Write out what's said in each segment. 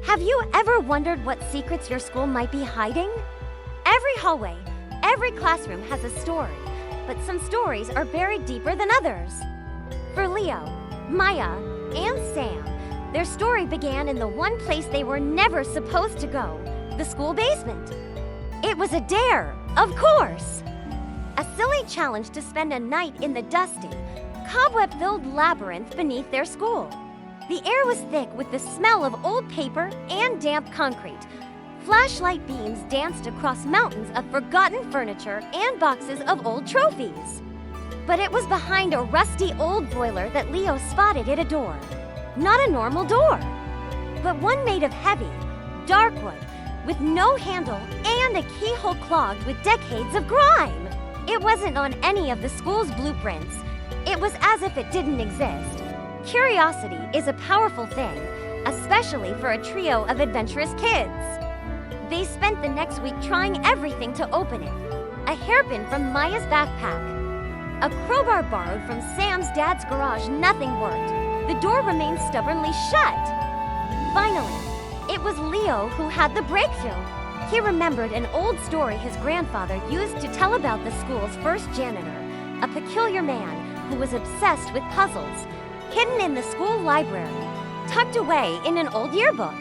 Have you ever wondered what secrets your school might be hiding? Every hallway, every classroom has a story, but some stories are buried deeper than others. For Leo, Maya, and Sam, their story began in the one place they were never supposed to go, the school basement. It was a dare, of course. A silly challenge to spend a night in the dusty, cobweb-filled labyrinth beneath their school. The air was thick with the smell of old paper and damp concrete. Flashlight beams danced across mountains of forgotten furniture and boxes of old trophies. But it was behind a rusty old boiler that Leo spotted at a door. Not a normal door, but one made of heavy, dark wood, with no handle and a keyhole clogged with decades of grime. It wasn't on any of the school's blueprints. It was as if it didn't exist. Curiosity is a powerful thing, especially for a trio of adventurous kids. They spent the next week trying everything to open it. A hairpin from Maya's backpack, a crowbar borrowed from Sam's dad's garage, nothing worked. The door remained stubbornly shut. Finally, it was Leo who had the breakthrough. He remembered an old story his grandfather used to tell about the school's first janitor, a peculiar man who was obsessed with puzzles. Hidden in the school library, tucked away in an old yearbook.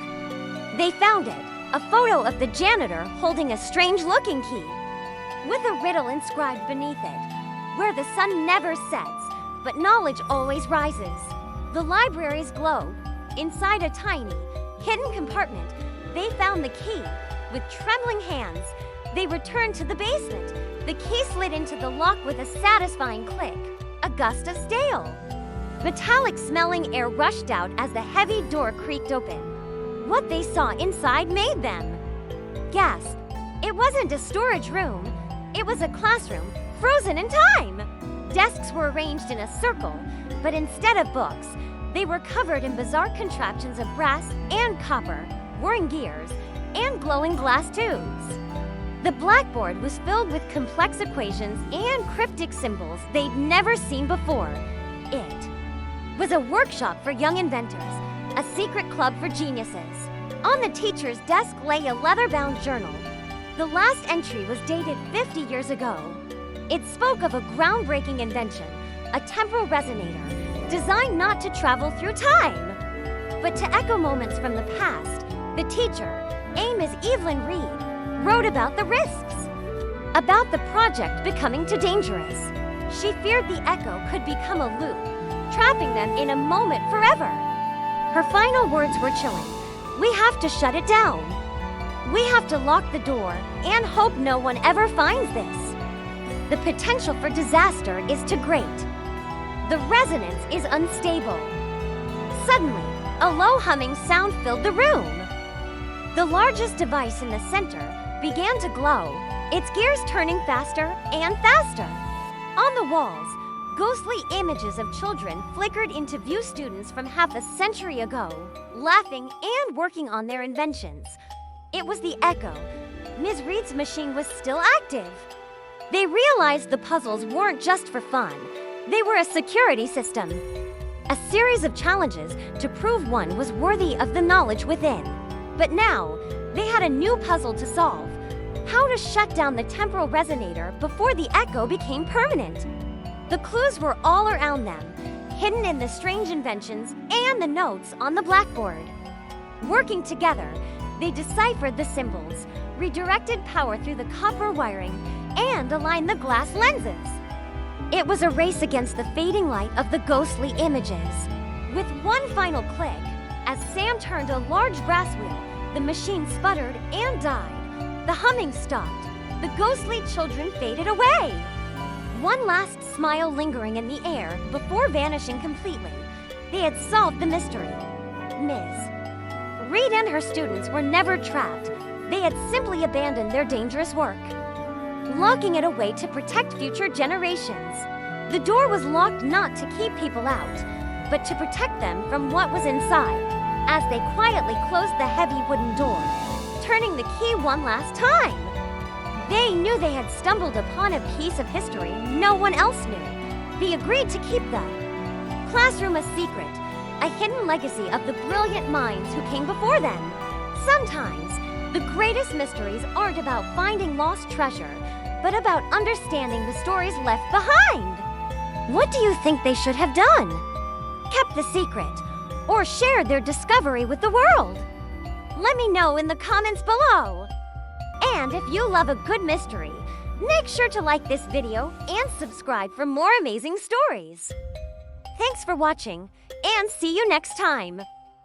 They found it, a photo of the janitor holding a strange-looking key, with a riddle inscribed beneath it, where the sun never sets, but knowledge always rises. The library's globe, inside a tiny, hidden compartment, they found the key. With trembling hands, they returned to the basement. The key slid into the lock with a satisfying click, a gust of stale. Metallic-smelling air rushed out as the heavy door creaked open. What they saw inside made them gasp. It wasn't a storage room. It was a classroom, frozen in time. Desks were arranged in a circle, but instead of books, they were covered in bizarre contraptions of brass and copper, whirring gears, and glowing glass tubes. The blackboard was filled with complex equations and cryptic symbols they'd never seen before. It was a workshop for young inventors, a secret club for geniuses. On the teacher's desk lay a leather-bound journal. The last entry was dated 50 years ago. It spoke of a groundbreaking invention, a temporal resonator, designed not to travel through time, but to echo moments from the past. The teacher, Ms. Evelyn Reed, wrote about the risks, about the project becoming too dangerous. She feared the echo could become a loop, trapping them in a moment forever. Her final words were chilling. We have to shut it down. We have to lock the door and hope no one ever finds this. The potential for disaster is too great. The resonance is unstable. Suddenly, a low humming sound filled the room. The largest device in the center began to glow, its gears turning faster and faster. On the walls, ghostly images of children flickered into view, students from half a century ago, laughing and working on their inventions. It was the echo. Ms. Reed's machine was still active. They realized the puzzles weren't just for fun. They were a security system. A series of challenges to prove one was worthy of the knowledge within. But now, they had a new puzzle to solve. How to shut down the temporal resonator before the echo became permanent. The clues were all around them, hidden in the strange inventions and the notes on the blackboard. Working together, they deciphered the symbols, redirected power through the copper wiring, and aligned the glass lenses. It was a race against the fading light of the ghostly images. With one final click, as Sam turned a large brass wheel, the machine sputtered and died. The humming stopped. The ghostly children faded away. One last smile lingering in the air before vanishing completely. They had solved the mystery. Ms. Reed and her students were never trapped. They had simply abandoned their dangerous work, locking it away to protect future generations. The door was locked not to keep people out, but to protect them from what was inside, as they quietly closed the heavy wooden door, turning the key one last time. They knew they had stumbled upon a piece of history no one else knew. They agreed to keep the classroom a secret, a hidden legacy of the brilliant minds who came before them. Sometimes, the greatest mysteries aren't about finding lost treasure, but about understanding the stories left behind. What do you think they should have done? Kept the secret, or shared their discovery with the world? Let me know in the comments below. And if you love a good mystery, make sure to like this video and subscribe for more amazing stories. Thanks for watching, and see you next time.